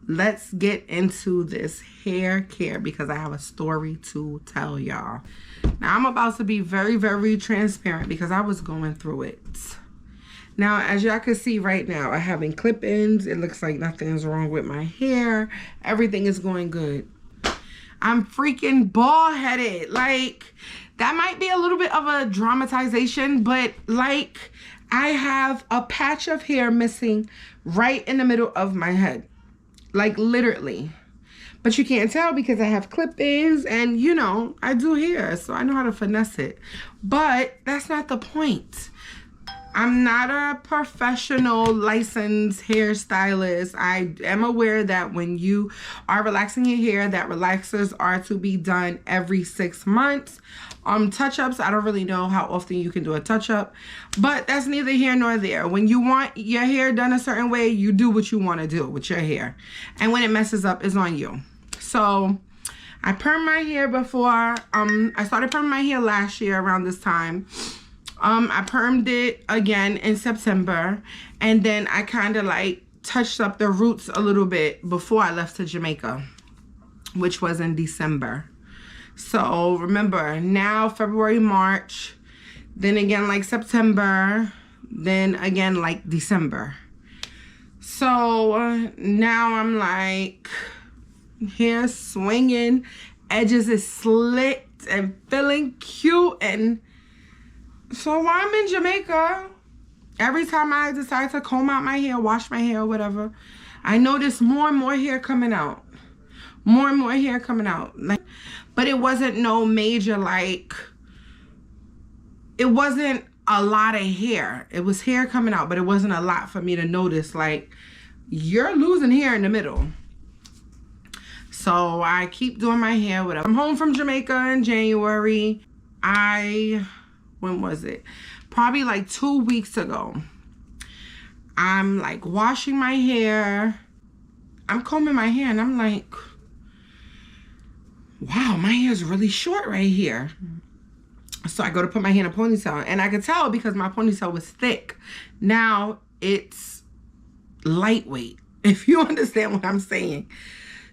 let's get into this hair care because I have a story to tell y'all. Now, I'm about to be very, very transparent because I was going through it. Now, as y'all can see right now, I'm having clip-ins. It looks like nothing's wrong with my hair. Everything is going good. I'm freaking bald-headed. Like, that might be a little bit of a dramatization, but like, I have a patch of hair missing right in the middle of my head. Like, literally. But you can't tell because I have clip-ins and, you know, I do hair, so I know how to finesse it. But that's not the point. I'm not a professional licensed hairstylist. I am aware that when you are relaxing your hair, that relaxers are to be done every 6 months. Touch-ups, I don't really know how often you can do a touch-up, but that's neither here nor there. When you want your hair done a certain way, you do what you want to do with your hair. And when it messes up, it's on you. So I permed my hair before. I started perming my hair last year around this time. I permed it again in September, and then I kind of like touched up the roots a little bit before I left to Jamaica, which was in December. So remember, now February, March, then again like September, then again like December. So now I'm like hair swinging, edges is slit and feeling cute. And so while I'm in Jamaica, every time I decide to comb out my hair, wash my hair, or whatever, I notice more and more hair coming out. More and more hair coming out. Like, but it wasn't no major, like, it wasn't a lot of hair. It was hair coming out, but it wasn't a lot for me to notice, like, you're losing hair in the middle. So I keep doing my hair, whatever. I'm home from Jamaica in January. When was it? Probably like 2 weeks ago. I'm like washing my hair. I'm combing my hair and I'm like, wow, my hair is really short right here. So I go to put my hair in a ponytail, and I could tell because my ponytail was thick. Now it's lightweight, if you understand what I'm saying.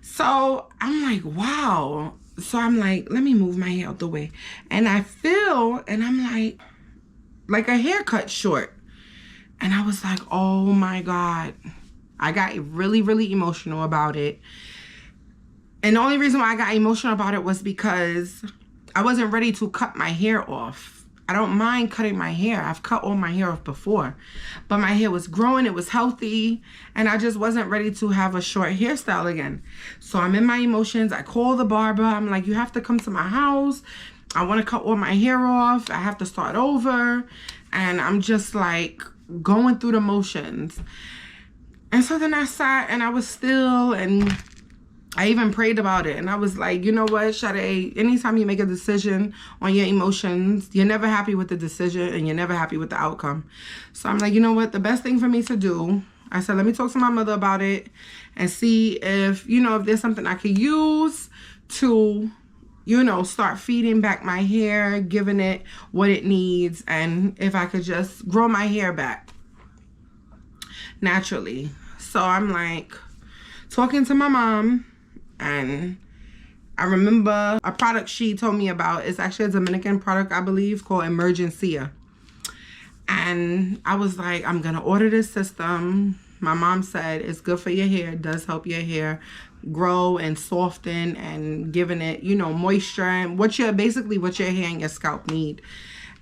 So I'm like, wow. So I'm like, let me move my hair out the way. And I feel, and I'm like a haircut short. And I was like, oh my God. I got really, really emotional about it. And the only reason why I got emotional about it was because I wasn't ready to cut my hair off. I don't mind cutting my hair. I've cut all my hair off before. But my hair was growing, it was healthy, and I just wasn't ready to have a short hairstyle again. So I'm in my emotions. I call the barber. I'm like, you have to come to my house. I want to cut all my hair off. I have to start over. And I'm just like going through the motions. And so then I sat and I was still, and I even prayed about it. And I was like, you know what, Sade, anytime you make a decision on your emotions, you're never happy with the decision and you're never happy with the outcome. So I'm like, you know what, the best thing for me to do, I said, let me talk to my mother about it and see if, you know, if there's something I could use to, you know, start feeding back my hair, giving it what it needs, and if I could just grow my hair back naturally. So I'm like talking to my mom. And I remember a product she told me about. It's actually a Dominican product, I believe, called Emergencia. And I was like, I'm going to order this system. My mom said it's good for your hair. It does help your hair grow and soften and giving it, you know, moisture and basically what your hair and your scalp need.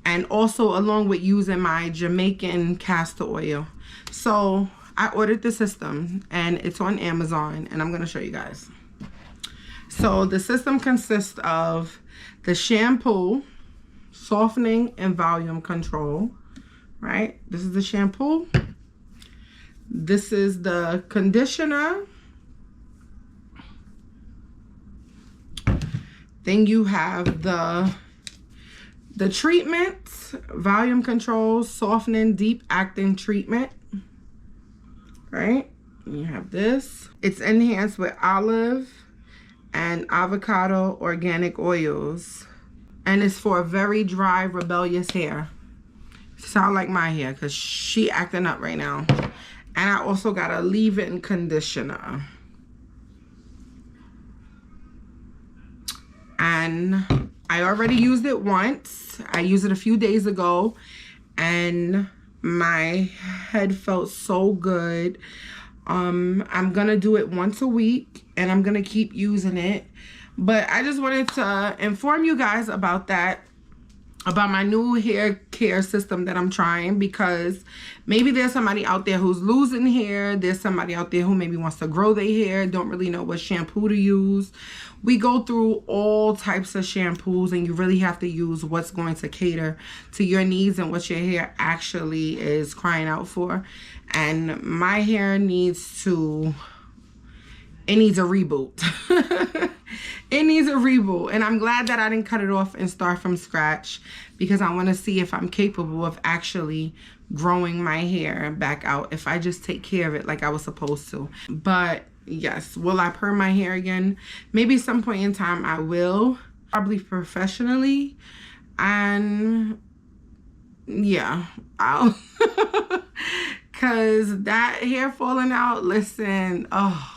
And also along with using my Jamaican castor oil. So I ordered the system and it's on Amazon, and I'm going to show you guys. So the system consists of the shampoo, softening, and volume control, right? This is the shampoo. This is the conditioner. Then you have the treatment, volume control, softening, deep acting treatment, right? And you have this. It's enhanced with olive and avocado organic oils, and it's for very dry, rebellious hair. Sound like my hair, because she acting up right now. And I also got a leave-in conditioner. and I already used it once. I used it a few days ago, and my head felt so good. I'm gonna do it once a week, and I'm gonna keep using it. But I just wanted to inform you guys about that, about my new hair care system that I'm trying, because maybe there's somebody out there who's losing hair. There's somebody out there who maybe wants to grow their hair, don't really know what shampoo to use. We go through all types of shampoos, and you really have to use what's going to cater to your needs and what your hair actually is crying out for. And my hair needs to, it needs a reboot. It needs a reboot, and I'm glad that I didn't cut it off and start from scratch, because I want to see if I'm capable of actually growing my hair back out if I just take care of it like I was supposed to. But yes, will I perm my hair again? Maybe some point in time I will, probably professionally, and yeah, I'll because that hair falling out, listen, oh.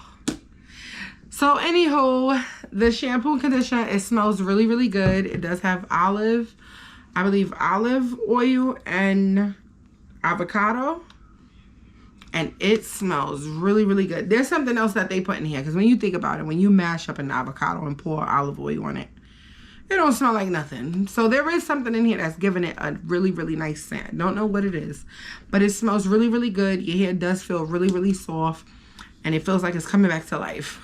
So anywho, the shampoo and conditioner, it smells really, really good. It does have olive, I believe olive oil and avocado. And it smells really, really good. There's something else that they put in here, because when you think about it, when you mash up an avocado and pour olive oil on it, it don't smell like nothing. So there is something in here that's giving it a really, really nice scent. Don't know what it is, but it smells really, really good. Your hair does feel really, really soft. And it feels like it's coming back to life.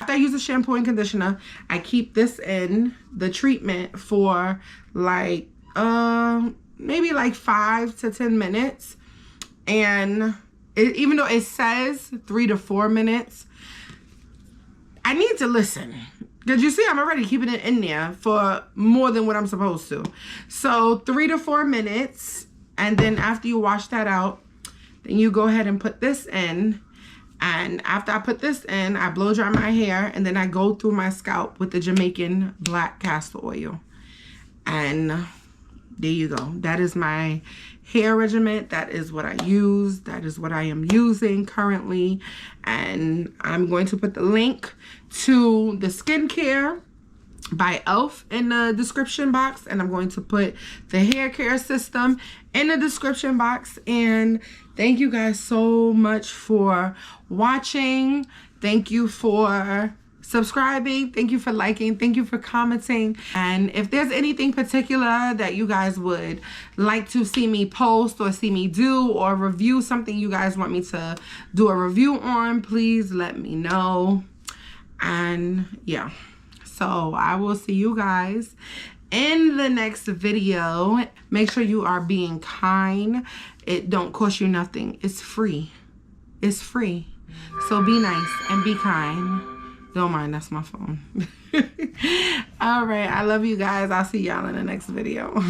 After I use the shampoo and conditioner, I keep this in the treatment for like, maybe like 5 to 10 minutes. And even though it says 3 to 4 minutes, I need to listen. Because you see, I'm already keeping it in there for more than what I'm supposed to. So 3 to 4 minutes. And then after you wash that out, then you go ahead and put this in. And after I put this in, I blow dry my hair, and then I go through my scalp with the Jamaican black castor oil. And there you go. That is my hair regimen. That is what I use. That is what I am using currently. And I'm going to put the link to the skincare by e.l.f. in the description box, and I'm going to put the hair care system in the description box. And thank you guys so much for watching. Thank you for subscribing. Thank you for liking. Thank you for commenting. And if there's anything particular that you guys would like to see me post or see me do, or review, something you guys want me to do a review on, please let me know. And yeah, so I will see you guys in the next video. Make sure you are being kind. It don't cost you nothing. It's free. It's free. So be nice and be kind. Don't mind, that's my phone. All right, I love you guys. I'll see y'all in the next video.